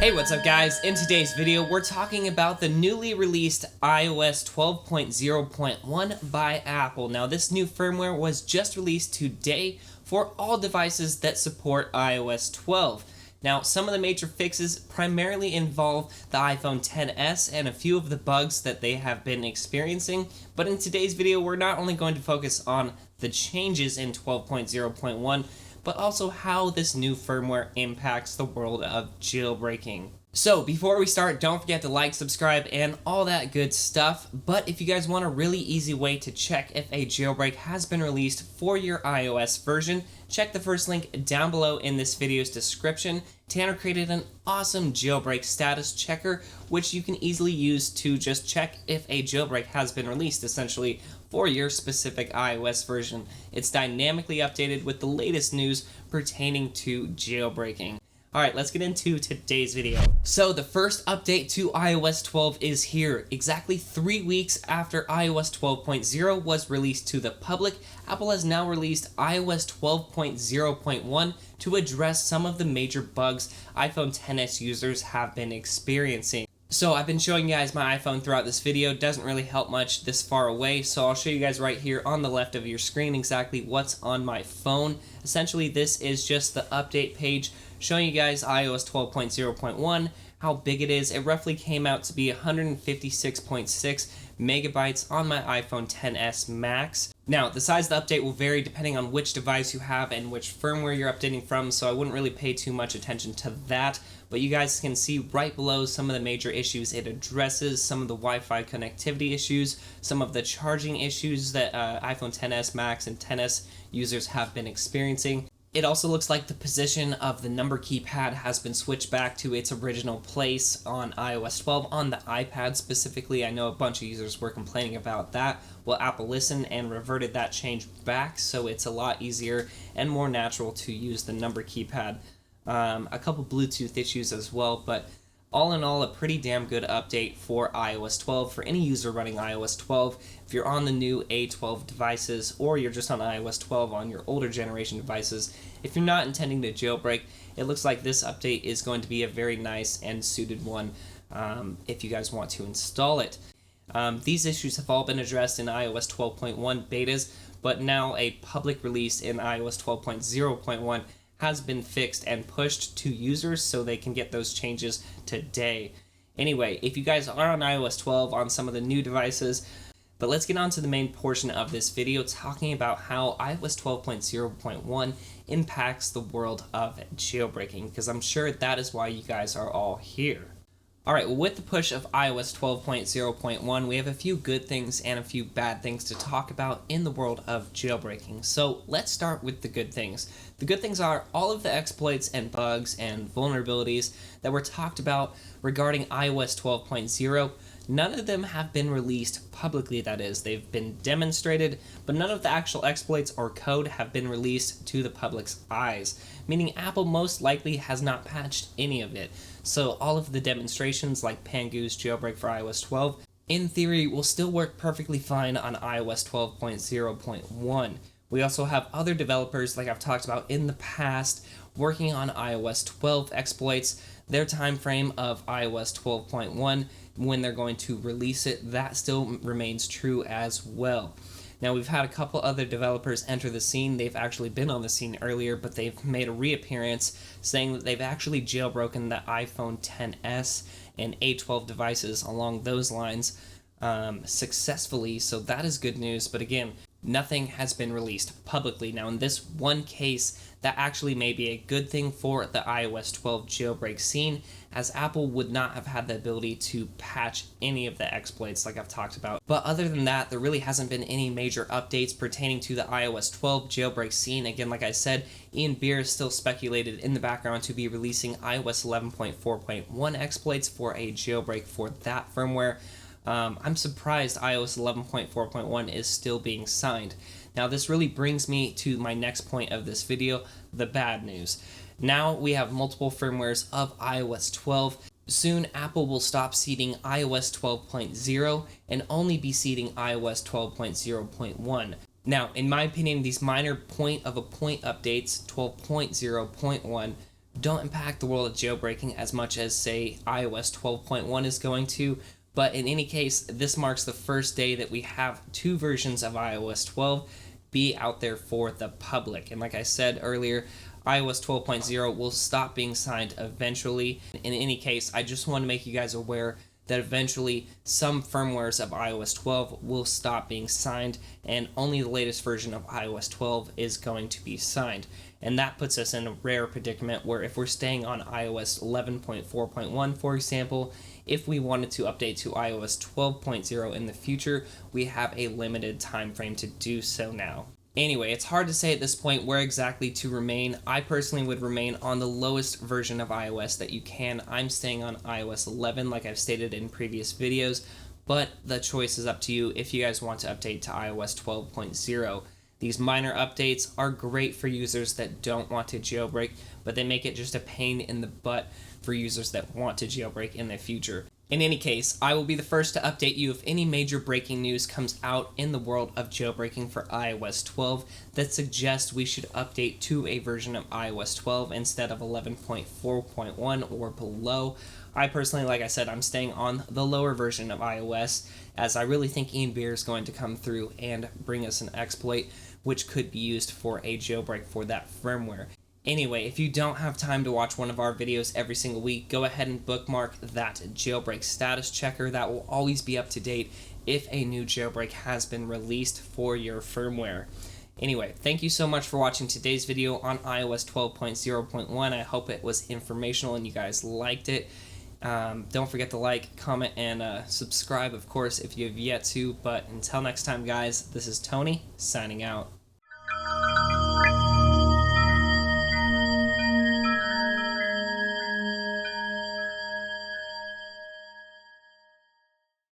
Hey, what's up guys? In today's video, we're talking about the newly released iOS 12.0.1 by Apple. Now, this new firmware was just released today for all devices that support iOS 12. Now, some of the major fixes primarily involve the iPhone XS and a few of the bugs that they have been experiencing, but in today's video, we're not only going to focus on the changes in 12.0.1, but also how this new firmware impacts the world of jailbreaking. So before we start, don't forget to like, subscribe, and all that good stuff. But if you guys want a really easy way to check if a jailbreak has been released for your iOS version, check the first link down below in this video's description. Tanner created an awesome jailbreak status checker, which you can easily use to just check if a jailbreak has been released, essentially, for your specific iOS version. It's dynamically updated with the latest news pertaining to jailbreaking. Alright, let's get into today's video. So the first update to iOS 12 is here. Exactly 3 weeks after iOS 12.0 was released to the public, Apple has now released iOS 12.0.1 to address some of the major bugs iPhone XS users have been experiencing. So I've been showing you guys my iPhone throughout this video. Doesn't really help much this far away, so I'll show you guys right here on the left of your screen exactly what's on my phone. Essentially, this is just the update page showing you guys iOS 12.0.1, how big it is. It roughly came out to be 156.6 megabytes on my iPhone XS Max. Now, the size of the update will vary depending on which device you have and which firmware you're updating from, so I wouldn't really pay too much attention to that. But you guys can see right below some of the major issues it addresses, some of the Wi-Fi connectivity issues, some of the charging issues that iPhone XS Max and XS users have been experiencing. It also looks like the position of the number keypad has been switched back to its original place on iOS 12, on the iPad specifically. I know a bunch of users were complaining about that. Well, Apple listened and reverted that change back, so it's a lot easier and more natural to use the number keypad. A couple Bluetooth issues as well, but all in all, a pretty damn good update for iOS 12 for any user running iOS 12. If you're on the new A12 devices, or you're just on iOS 12 on your older generation devices, if you're not intending to jailbreak, it looks like this update is going to be a very nice and suited one if you guys want to install it. These issues have all been addressed in iOS 12.1 betas, but now a public release in iOS 12.0.1 has been fixed and pushed to users so they can get those changes today. Anyway, if you guys are on iOS 12 on some of the new devices, but let's get on to the main portion of this video talking about how iOS 12.0.1 impacts the world of jailbreaking, because I'm sure that is why you guys are all here. Alright, well, with the push of iOS 12.0.1, we have a few good things and a few bad things to talk about in the world of jailbreaking. So let's start with the good things. The good things are all of the exploits and bugs and vulnerabilities that were talked about regarding iOS 12.0. None of them have been released publicly, that is. They've been demonstrated, but none of the actual exploits or code have been released to the public's eyes, meaning Apple most likely has not patched any of it. So all of the demonstrations like Pangu's jailbreak for iOS 12, in theory, will still work perfectly fine on iOS 12.0.1. We also have other developers, like I've talked about in the past, working on iOS 12 exploits. Their time frame of iOS 12.1, when they're going to release it, that still remains true as well. Now, we've had a couple other developers enter the scene. They've actually been on the scene earlier, but they've made a reappearance saying that they've actually jailbroken the iPhone XS and A12 devices along those lines successfully, so that is good news. But again, nothing has been released publicly. Now, in this one case, that actually may be a good thing for the iOS 12 jailbreak scene, as Apple would not have had the ability to patch any of the exploits like I've talked about. But other than that, there really hasn't been any major updates pertaining to the iOS 12 jailbreak scene. Again, like I said, Ian Beer is still speculated in the background to be releasing iOS 11.4.1 exploits for a jailbreak for that firmware. I'm surprised iOS 11.4.1 is still being signed. Now, this really brings me to my next point of this video, the bad news. Now we have multiple firmwares of iOS 12. Soon, Apple will stop seeding iOS 12.0 and only be seeding iOS 12.0.1. Now, in my opinion, these minor point-of-a-point updates, 12.0.1, don't impact the world of jailbreaking as much as, say, iOS 12.1 is going to. But in any case, this marks the first day that we have 2 versions of iOS 12 be out there for the public. And like I said earlier, iOS 12.0 will stop being signed eventually. In any case, I just want to make you guys aware that eventually some firmwares of iOS 12 will stop being signed, and only the latest version of iOS 12 is going to be signed. And that puts us in a rare predicament where if we're staying on iOS 11.4.1, for example, if we wanted to update to iOS 12.0 in the future, we have a limited time frame to do so now. Anyway, it's hard to say at this point where exactly to remain. I personally would remain on the lowest version of iOS that you can. I'm staying on iOS 11 like I've stated in previous videos, but the choice is up to you if you guys want to update to iOS 12.0. These minor updates are great for users that don't want to jailbreak, but they make it just a pain in the butt for users that want to jailbreak in the future. In any case, I will be the first to update you if any major breaking news comes out in the world of jailbreaking for iOS 12 that suggests we should update to a version of iOS 12 instead of 11.4.1 or below. I personally, like I said, I'm staying on the lower version of iOS, as I really think Ian Beer is going to come through and bring us an exploit which could be used for a jailbreak for that firmware. Anyway, if you don't have time to watch one of our videos every single week, go ahead and bookmark that jailbreak status checker. That will always be up to date if a new jailbreak has been released for your firmware. Anyway, thank you so much for watching today's video on iOS 12.0.1. I hope it was informational and you guys liked it. Don't forget to like, comment, and subscribe, of course, if you have yet to. But until next time, guys, this is Tony, signing out.